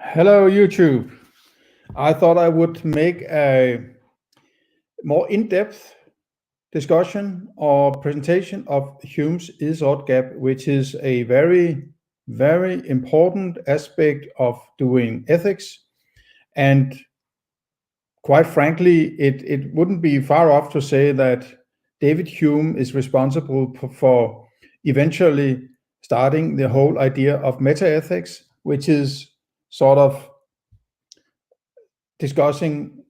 Hello, YouTube. I thought I would make a more in-depth discussion or presentation of Hume's is-ough gap, which is a very, very important aspect of doing ethics. And quite frankly, it wouldn't be far off to say that David Hume is responsible for eventually starting the whole idea of meta-ethics, which is sort of discussing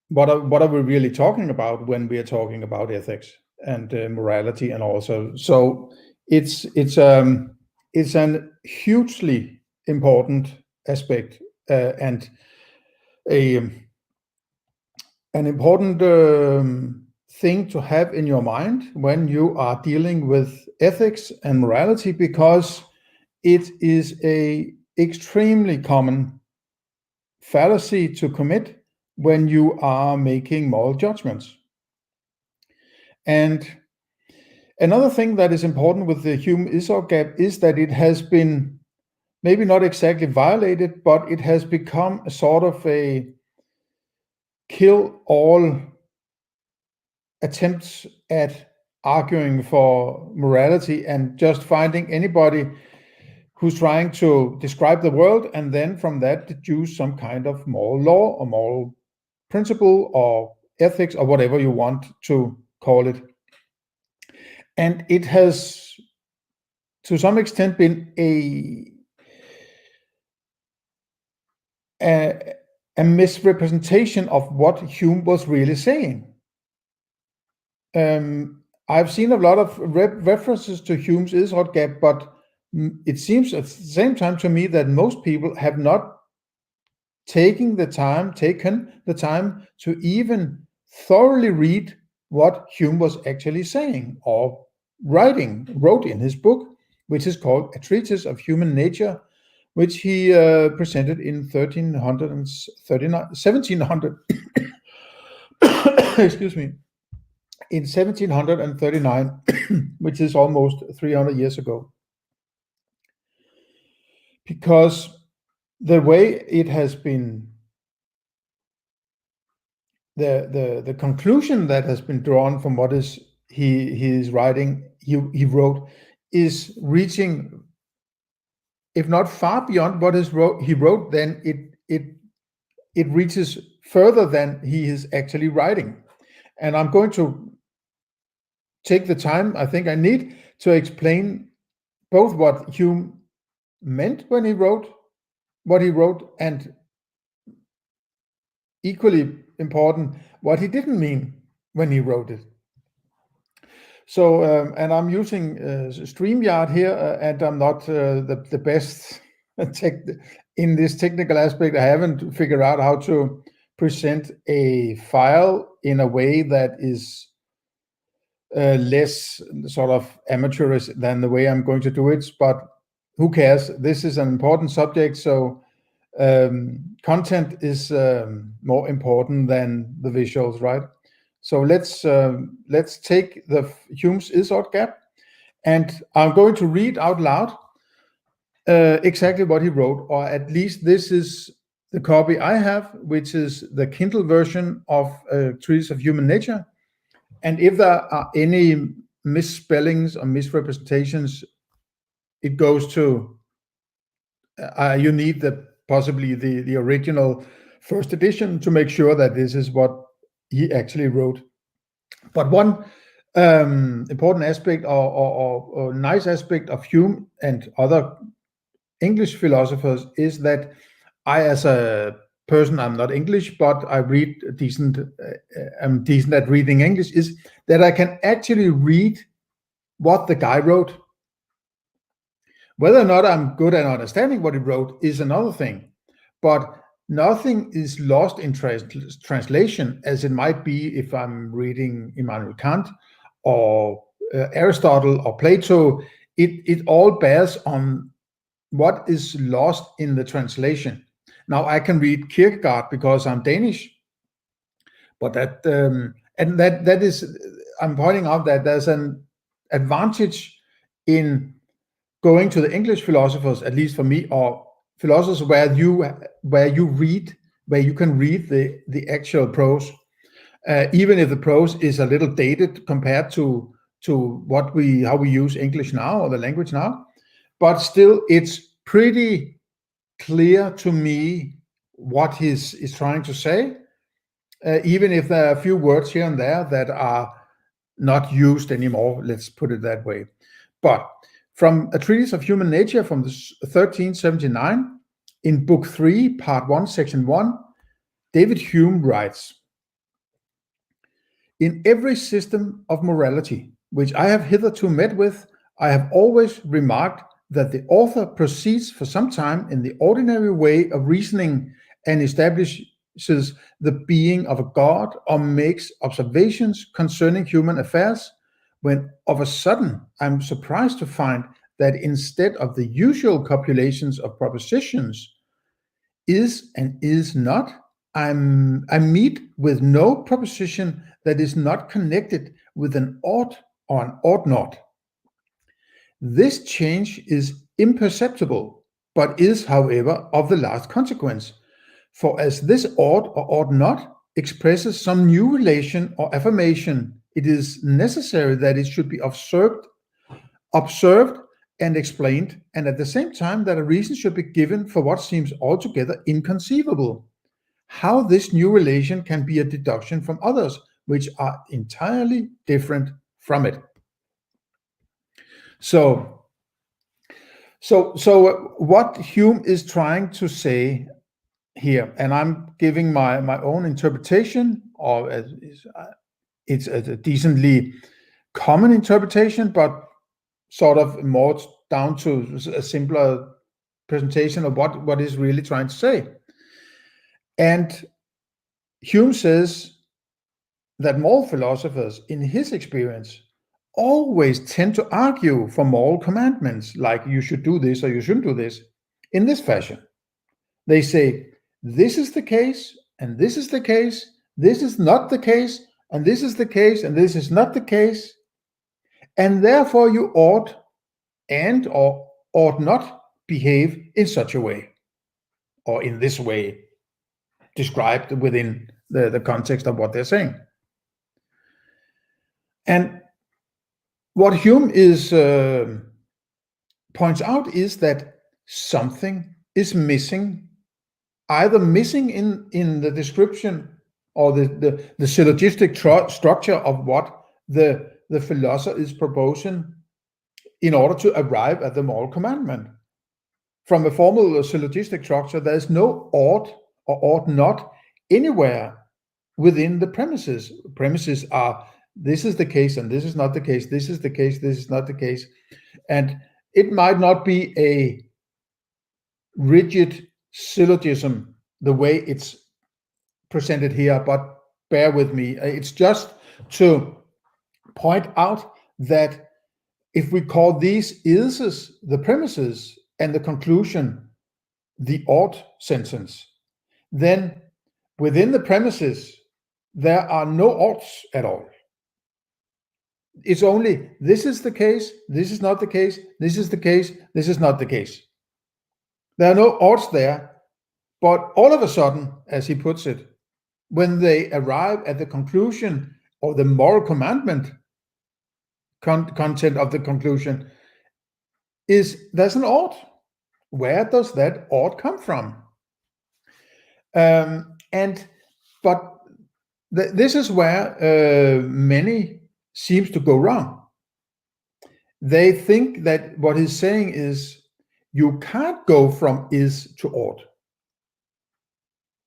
what are we really talking about when we are talking about ethics and morality, and also so it's an hugely important aspect and an important thing to have in your mind when you are dealing with ethics and morality, because it is a extremely common fallacy to commit when you are making moral judgments. And another thing that is important with the Hume is-ough gap is that it has been maybe not exactly violated, but it has become a sort of a kill all attempts at arguing for morality and just finding anybody who's trying to describe the world and then from that deduce some kind of moral law or moral principle or ethics or whatever you want to call it. And it has to some extent been a misrepresentation of what Hume was really saying. I've seen a lot of references to Hume's is-ough gap, but it seems at the same time to me that most people have not taken the time to even thoroughly read what Hume was actually saying or wrote in his book, which is called A Treatise of Human Nature, which he presented in 1700 excuse me, in 1739, which is almost 300 years ago. Because the way it has been, the conclusion that has been drawn from what is he is writing, he wrote, is reaching, if not far beyond what he wrote, then it reaches further than he is actually writing. And I'm going to take the time I think I need to explain both what Hume meant when he wrote what he wrote, and equally important, what he didn't mean when he wrote it. So, and I'm using StreamYard here, and I'm not the best in this technical aspect. I haven't figured out how to present a file in a way that is less sort of amateurish than the way I'm going to do it, but who cares? This is an important subject, so content is more important than the visuals, right? So let's take the Hume's is-ough gap, and I'm going to read out loud exactly what he wrote, or at least this is the copy I have, which is the Kindle version of A Treatise of Human Nature. And if there are any misspellings or misrepresentations, it goes to you need possibly the original first edition to make sure that this is what he actually wrote. But one important aspect or nice aspect of Hume and other English philosophers is that I, as a person, I'm not English, but I read decent. I'm decent at reading English. Is that I can actually read what the guy wrote. Whether or not I'm good at understanding what he wrote is another thing, but nothing is lost in translation, as it might be if I'm reading Immanuel Kant or Aristotle or Plato. It all bears on what is lost in the translation. Now, I can read Kierkegaard because I'm Danish, but that is, I'm pointing out that there's an advantage in going to the English philosophers, at least for me, or philosophers where you can read the actual prose, even if the prose is a little dated compared to how we use English now, or the language now, but still it's pretty clear to me what he's trying to say, even if there are a few words here and there that are not used anymore, let's put it that way. But from A Treatise of Human Nature from 1379, in Book 3, Part 1, Section 1, David Hume writes, "In every system of morality which I have hitherto met with, I have always remarked that the author proceeds for some time in the ordinary way of reasoning and establishes the being of a god, or makes observations concerning human affairs, when of a sudden I am surprised to find that instead of the usual copulations of propositions, is and is not, I meet with no proposition that is not connected with an ought or an ought not. This change is imperceptible, but is, however, of the last consequence. For as this ought or ought not expresses some new relation or affirmation, it is necessary that it should be observed and explained, and at the same time that a reason should be given for what seems altogether inconceivable. How this new relation can be a deduction from others which are entirely different from it." So what Hume is trying to say here, and I'm giving my own interpretation, or it's a decently common interpretation, but sort of more down to a simpler presentation of what is really trying to say. And Hume says that moral philosophers, in his experience, always tend to argue for moral commandments, like you should do this or you shouldn't do this, in this fashion. They say, this is the case, and this is the case, this is not the case, and this is the case, and this is not the case, and therefore you ought and or ought not behave in such a way, or in this way, described within the context of what they're saying. And what Hume points out is that something is missing, either missing in the description or the syllogistic structure of what the philosopher is proposing in order to arrive at the moral commandment. From a formal syllogistic structure, there is no ought or ought not anywhere within the premises. Premises are, this is the case and this is not the case, this is the case, this is not the case. And it might not be a rigid syllogism the way it's presented here, but bear with me. It's just to point out that if we call these ises the premises and the conclusion the ought sentence, then within the premises there are no oughts at all. It's only this is the case, this is not the case, this is the case, this is not the case. There are no oughts there, but all of a sudden, as he puts it, when they arrive at the conclusion or the moral commandment content of the conclusion, there's an ought. Where does that ought come from? This is where many seems to go wrong. They think that what he's saying is you can't go from is to ought.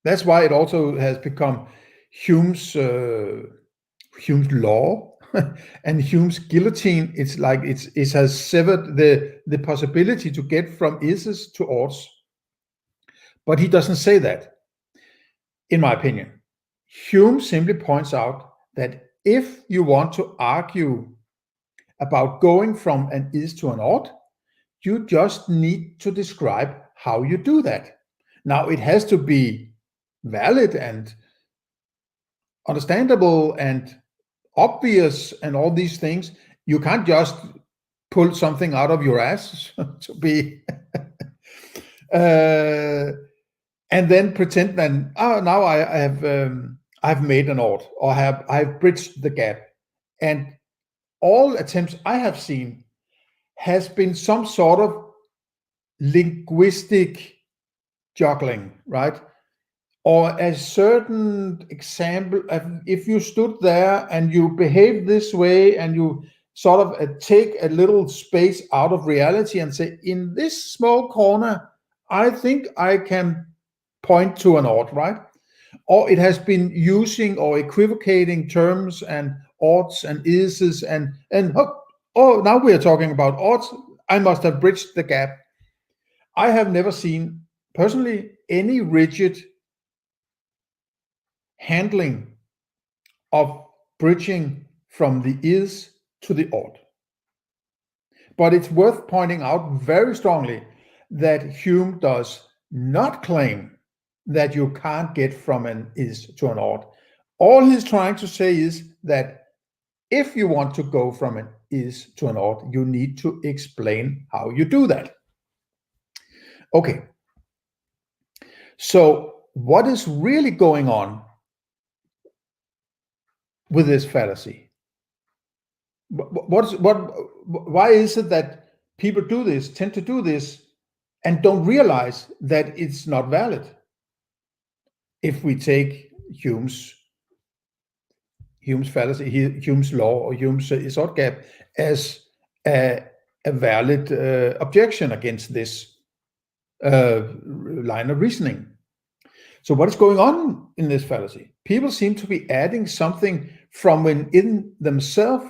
That's why it also has become Hume's law and Hume's guillotine. It's like it has severed the possibility to get from ises to oughts. But he doesn't say that, in my opinion. Hume simply points out that if you want to argue about going from an is to an ought, you just need to describe how you do that. Now, it has to be valid and understandable and obvious and all these things. You can't just pull something out of your ass to be and then pretend then, oh, now I've made an ought, or I've bridged the gap. And all attempts I have seen has been some sort of linguistic juggling, right? Or a certain example, if you stood there and you behave this way and you sort of take a little space out of reality and say, in this small corner, I think I can point to an ought, right? Or it has been using or equivocating terms and oughts and ises and oh, now we are talking about oughts. I must have bridged the gap. I have never seen personally any rigid handling of bridging from the is to the ought. But it's worth pointing out very strongly that Hume does not claim that you can't get from an is to an ought. All he's trying to say is that if you want to go from an is to an ought, you need to explain how you do that. Okay. So what is really going on with this fallacy? Why is it that people do this, tend to do this, and don't realize that it's not valid? If we take Hume's fallacy, Hume's law, or Hume's is-ough gap as a valid objection against this line of reasoning. So what is going on in this fallacy? People seem to be adding something from within themselves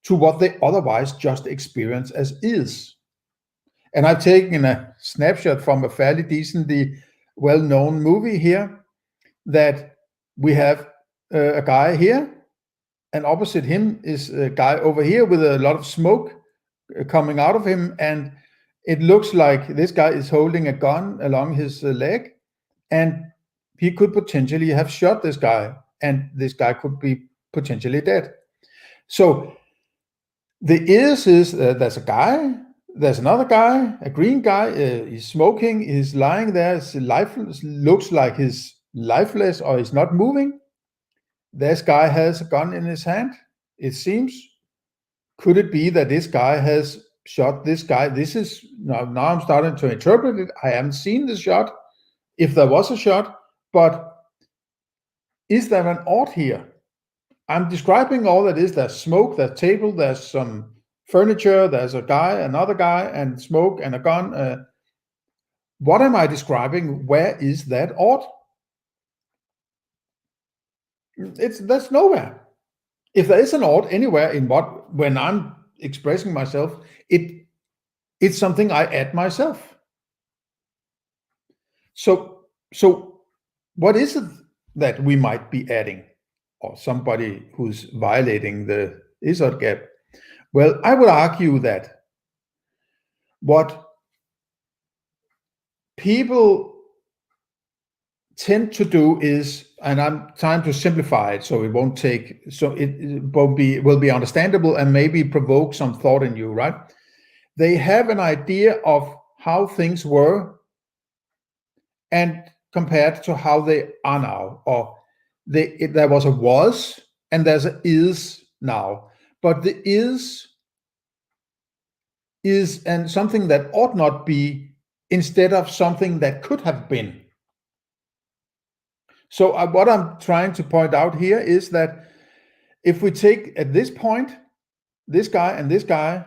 to what they otherwise just experience as is. And I've taken a snapshot from a fairly decently well-known movie here, that we have a guy here, and opposite him is a guy over here with a lot of smoke coming out of him, and it looks like this guy is holding a gun along his leg, and he could potentially have shot this guy, and this guy could be potentially dead. So the is there's a guy, there's another guy, a green guy, he's smoking, he's lying there, his lifeless, looks like he's lifeless or he's not moving. This guy has a gun in his hand, it seems. Could it be that this guy has shot this guy? This is now I'm starting to interpret it. I haven't seen the shot, if there was a shot, but is there an ought here? I'm describing all that is. There's smoke, there's table, there's some furniture, there's a guy, another guy, and smoke and a gun. What am I describing? Where is that ought? That's nowhere. If there is an ought anywhere when I'm expressing myself, it's something I add myself. So what is it that we might be adding, or somebody who's violating the is-ough gap? Well, I would argue that what people tend to do is, and I'm trying to simplify it so it won't take, so it will be understandable and maybe provoke some thought in you, right? They have an idea of how things were and compared to how they are now, or there was a was and there's a is now, but the is and something that ought not be instead of something that could have been. So what I'm trying to point out here is that if we take at this point, this guy and this guy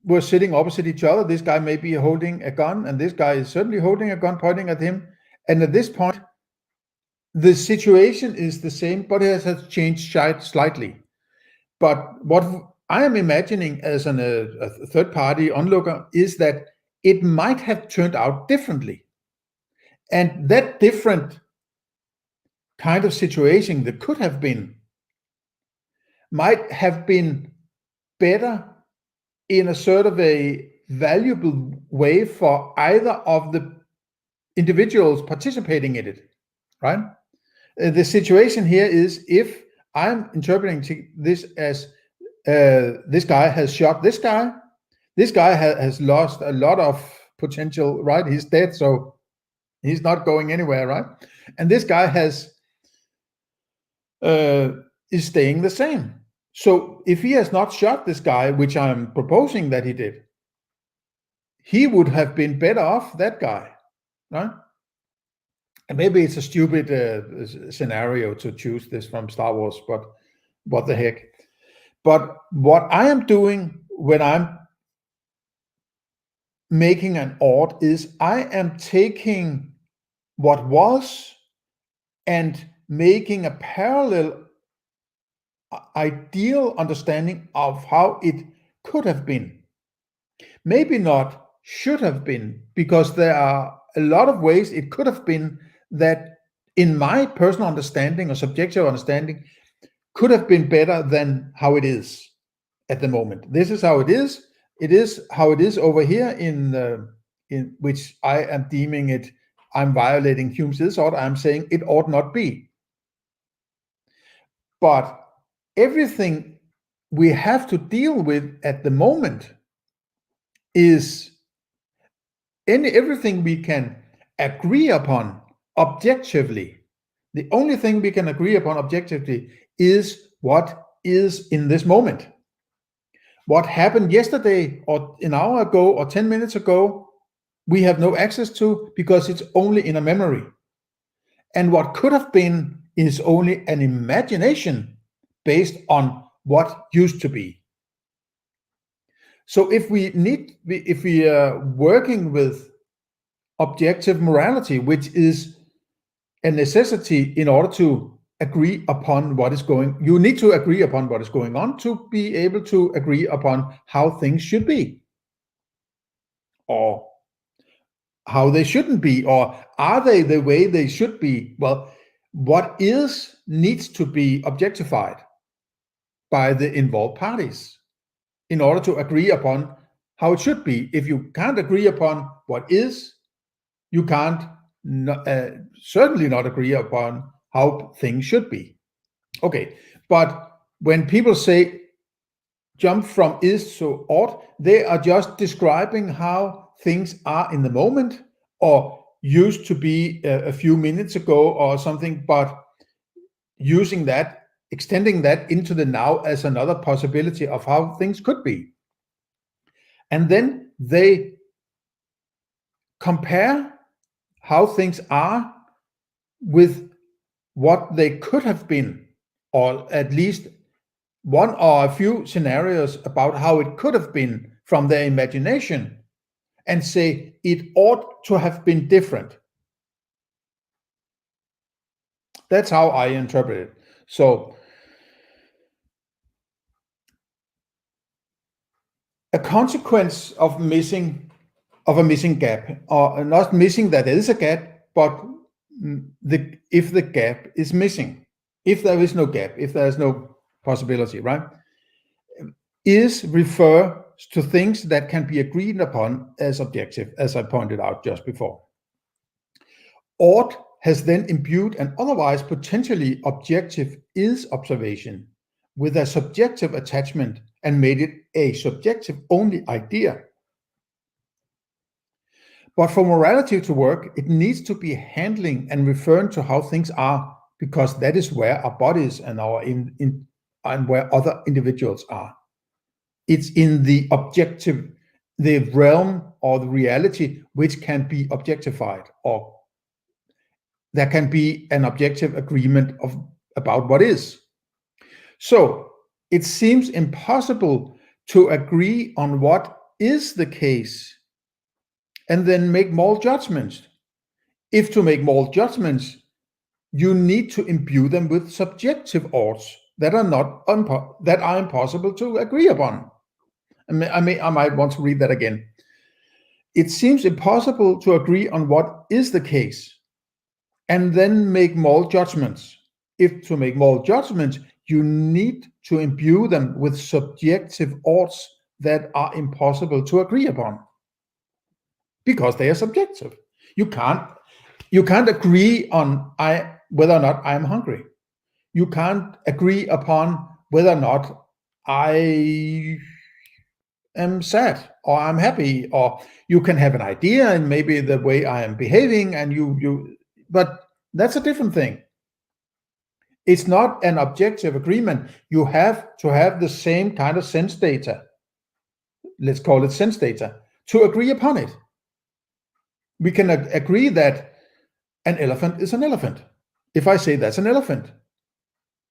were sitting opposite each other. This guy may be holding a gun, and this guy is certainly holding a gun pointing at him. And at this point, the situation is the same, but it has changed slightly. But what I am imagining as a third-party onlooker is that it might have turned out differently. And that different kind of situation that could have been might have been better in a sort of a valuable way for either of the individuals participating in it, right? The situation here is, if I'm interpreting this as this guy has shot this guy has lost a lot of potential, right? He's dead, so he's not going anywhere, right? And this guy is staying the same. So if he has not shot this guy, which I'm proposing that he did, he would have been better off, that guy, right? And maybe it's a stupid scenario to choose this from Star Wars, but what the heck. But what I am doing when I'm making an ought is I am taking what was and making a parallel ideal understanding of how it could have been. Maybe not should have been, because there are a lot of ways it could have been that, in my personal understanding or subjective understanding, could have been better than how it is at the moment. This is how it is. It is how it is over here in which I am deeming it. I'm violating Hume's is-ough. I'm saying it ought not be. But everything we have to deal with at the moment is everything we can agree upon objectively. The only thing we can agree upon objectively is what is in this moment. What happened yesterday or an hour ago or 10 minutes ago, we have no access to, because it's only in a memory. And what could have been is only an imagination based on what used to be. So if we are working with objective morality, which is a necessity in order to agree upon what is going, you need to agree upon what is going on to be able to agree upon how things should be, or how they shouldn't be, or are they the way they should be? Well, what is needs to be objectified by the involved parties in order to agree upon how it should be. If you can't agree upon what is, you can't certainly not agree upon how things should be. Okay, but when people say jump from is to ought, they are just describing how things are in the moment, or used to be a few minutes ago or something, but using that, extending that into the now as another possibility of how things could be. And then they compare how things are with what they could have been, or at least one or a few scenarios about how it could have been from their imagination, and say it ought to have been different. That's how I interpret it. So a consequence of a missing gap, or not missing that there is a gap, but if the gap is missing, if there is no gap, if there is no possibility, right, is refer to things that can be agreed upon as objective, as I pointed out just before. Ought has then imbued an otherwise potentially objective is observation with a subjective attachment and made it a subjective only idea. But for morality to work, it needs to be handling and referring to how things are, because that is where our bodies and and where other individuals are. It's in the objective, the realm or the reality which can be objectified, or there can be an objective agreement about what is. So it seems impossible to agree on what is the case and then make moral judgments. If to make moral judgments, you need to imbue them with subjective oughts that are impossible to agree upon. I might want to read that again. It seems impossible to agree on what is the case and then make moral judgments. If to make moral judgments, you need to imbue them with subjective oughts that are impossible to agree upon, because they are subjective. You can't agree on whether or not I'm hungry. You can't agree upon whether or not I am sad, or I'm happy, or you can have an idea and maybe the way I am behaving, and but that's a different thing. It's not an objective agreement. You have to have the same kind of sense data, let's call it sense data, to agree upon it. We can agree that an elephant is an elephant. If I say that's an elephant,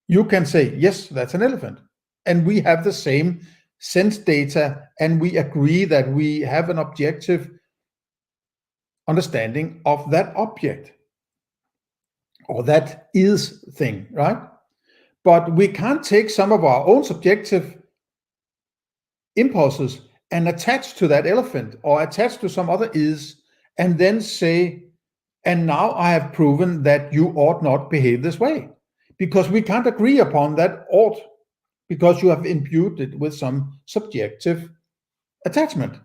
you can say, yes, that's an elephant. And we have the same sense data, and we agree that we have an objective understanding of that object, or that is thing, right? But we can't take some of our own subjective impulses and attach to that elephant, or attach to some other is, and then say, and now I have proven that you ought not behave this way. Because we can't agree upon that ought, because you have imbued it with some subjective attachment.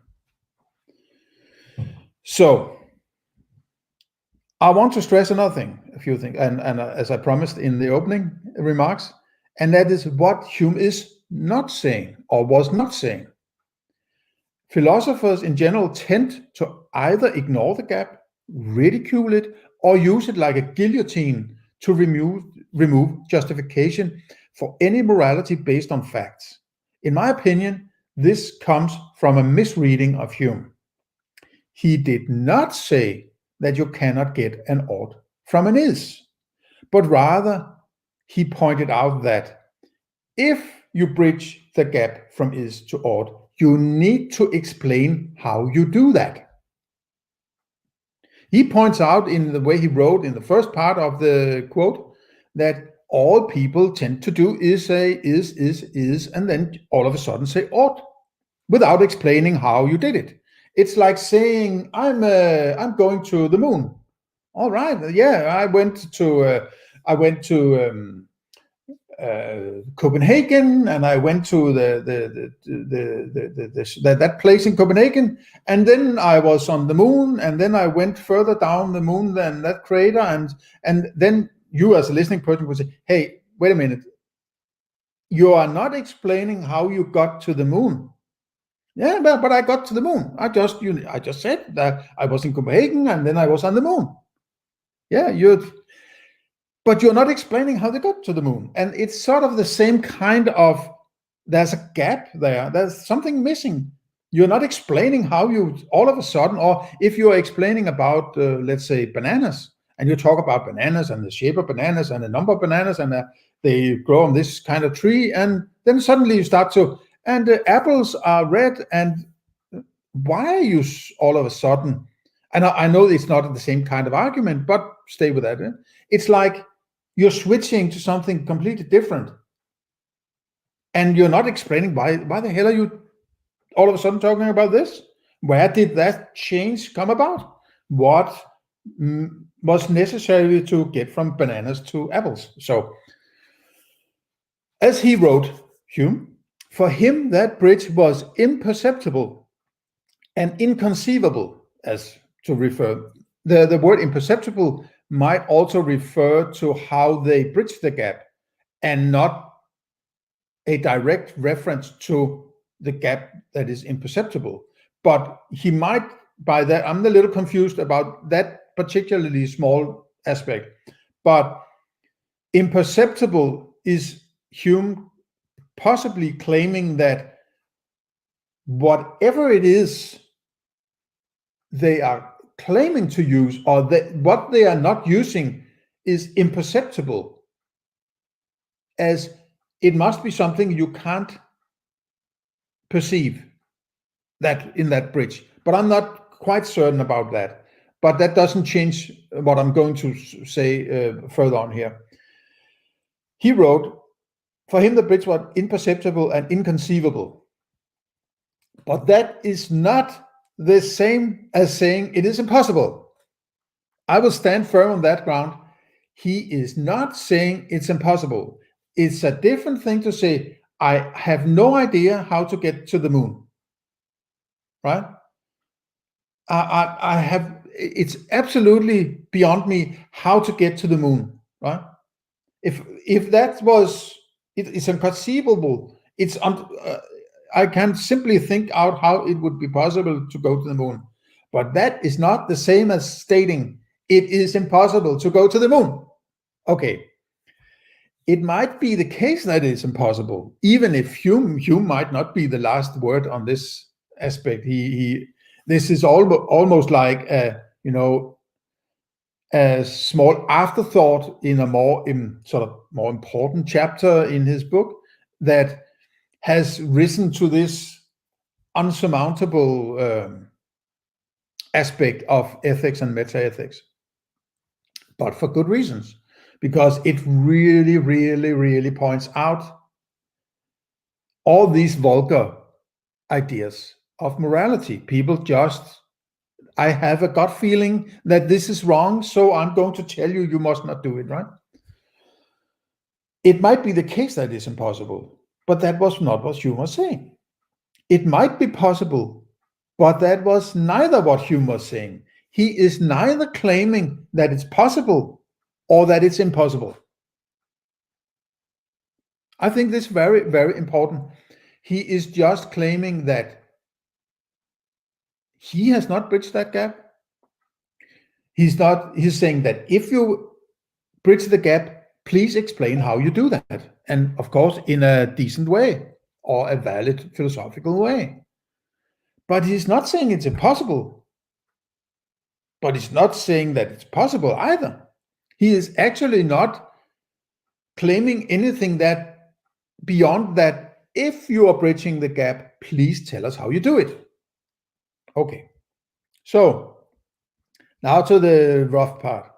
So I want to stress another thing, a few things, and as I promised in the opening remarks, and that is what Hume is not saying, or was not saying. Philosophers in general tend to either ignore the gap, ridicule it, or use it like a guillotine to remove justification for any morality based on facts. In my opinion, this comes from a misreading of Hume. He did not say that you cannot get an ought from an is, but rather he pointed out that if you bridge the gap from is to ought, you need to explain how you do that. He points out in the way he wrote in the first part of the quote that all people tend to do is say is, and then all of a sudden say ought, without explaining how you did it. It's like saying, I'm going to the moon. All right, yeah, I went to Copenhagen, and I went to that place in Copenhagen, and then I was on the moon, and then I went further down the moon than that crater, and then you as a listening person would say, hey, wait a minute, you are not explaining how you got to the moon. Yeah, but I got to the moon. I just said that I was in Copenhagen and then I was on the moon. Yeah, but you're not explaining how they got to the moon. And it's sort of the same kind of, there's a gap there. There's something missing. You're not explaining how you all of a sudden, or if you're explaining about, let's say, bananas, and you talk about bananas and the shape of bananas and the number of bananas, and they grow on this kind of tree, and then suddenly you start to, and the apples are red, and why are you all of a sudden, and I know it's not the same kind of argument, but stay with that. It's like you're switching to something completely different, and you're not explaining why the hell are you all of a sudden talking about this? Where did that change come about? What was necessary to get from bananas to apples? So, as he wrote, Hume, for him that bridge was imperceptible and inconceivable, as to refer. The word imperceptible might also refer to how they bridge the gap, and not a direct reference to the gap that is imperceptible. But he might, by that, I'm a little confused about that particularly small aspect. But imperceptible is Hume possibly claiming that whatever it is they are claiming to use, or what they are not using, is imperceptible, as it must be something you can't perceive that in that bridge. But I'm not quite certain about that. But that doesn't change what I'm going to say further on here. He wrote, for him the bridge was imperceptible and inconceivable. But that is not the same as saying it is impossible. I will stand firm on that ground. He is not saying it's impossible. It's a different thing to say, I have no idea how to get to the moon. Right? I have, it's absolutely beyond me how to get to the moon. Right? If that was, it's inconceivable. I can simply think out how it would be possible to go to the moon. But that is not the same as stating it is impossible to go to the moon. Okay. It might be the case that it's impossible, even if Hume might not be the last word on this aspect. This is almost like a small afterthought in a more important chapter in his book that has risen to this unsurmountable aspect of ethics and metaethics, but for good reasons, because it really, really, really points out all these vulgar ideas of morality. People just, I have a gut feeling that this is wrong, so I'm going to tell you, you must not do it, right? It might be the case that it's impossible, but that was not what Hume was saying. It might be possible, but that was neither what Hume was saying. He is neither claiming that it's possible or that it's impossible. I think this is very, very important. He is just claiming that he has not bridged that gap. He's saying that if you bridge the gap, please explain how you do that. And of course, in a decent way or a valid philosophical way. But he's not saying it's impossible. But he's not saying that it's possible either. He is actually not claiming anything that beyond that, if you are bridging the gap, please tell us how you do it. Okay. So now to the rough part.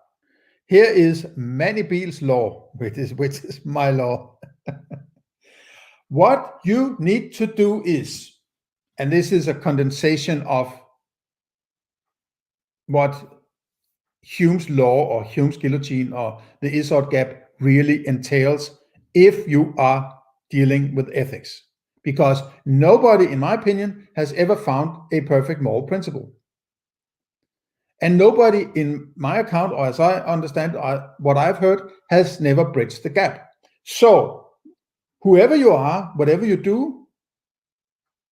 Here is Mandibil's law, which is my law. What you need to do is, and this is a condensation of what Hume's law or Hume's guillotine or the is-ough gap really entails if you are dealing with ethics. Because nobody, in my opinion, has ever found a perfect moral principle. And nobody, in my account, or as I understand what I've heard, has never bridged the gap. So, whoever you are, whatever you do,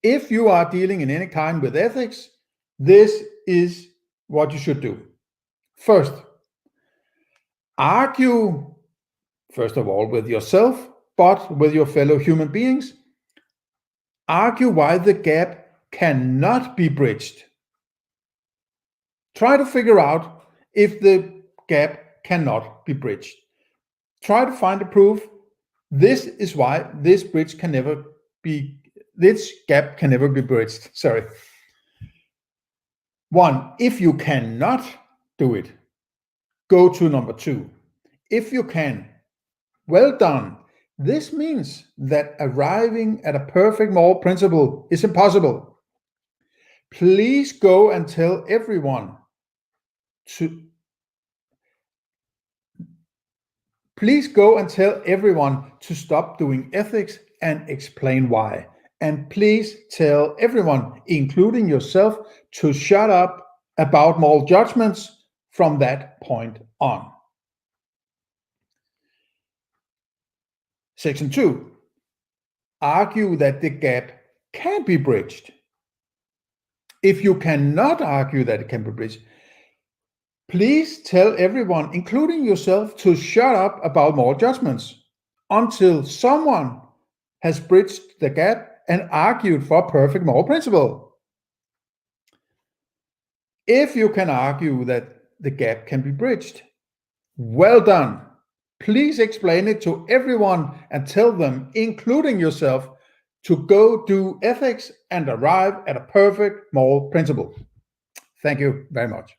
if you are dealing in any kind with ethics, this is what you should do. First, argue, first of all, with yourself, but with your fellow human beings. Argue why the gap cannot be bridged. Try to figure out if the gap cannot be bridged. Try to find a proof. This is why this gap can never be bridged. Sorry. 1, if you cannot do it, go to number 2. If you can, well done. This means that arriving at a perfect moral principle is impossible. Please go and tell everyone to stop doing ethics and explain why. And please tell everyone, including yourself, to shut up about moral judgments from that point on. Section 2. Argue that the gap can be bridged. If you cannot argue that it can be bridged, please tell everyone, including yourself, to shut up about moral judgments until someone has bridged the gap and argued for a perfect moral principle. If you can argue that the gap can be bridged, well done. Please explain it to everyone and tell them, including yourself, to go do ethics and arrive at a perfect moral principle. Thank you very much.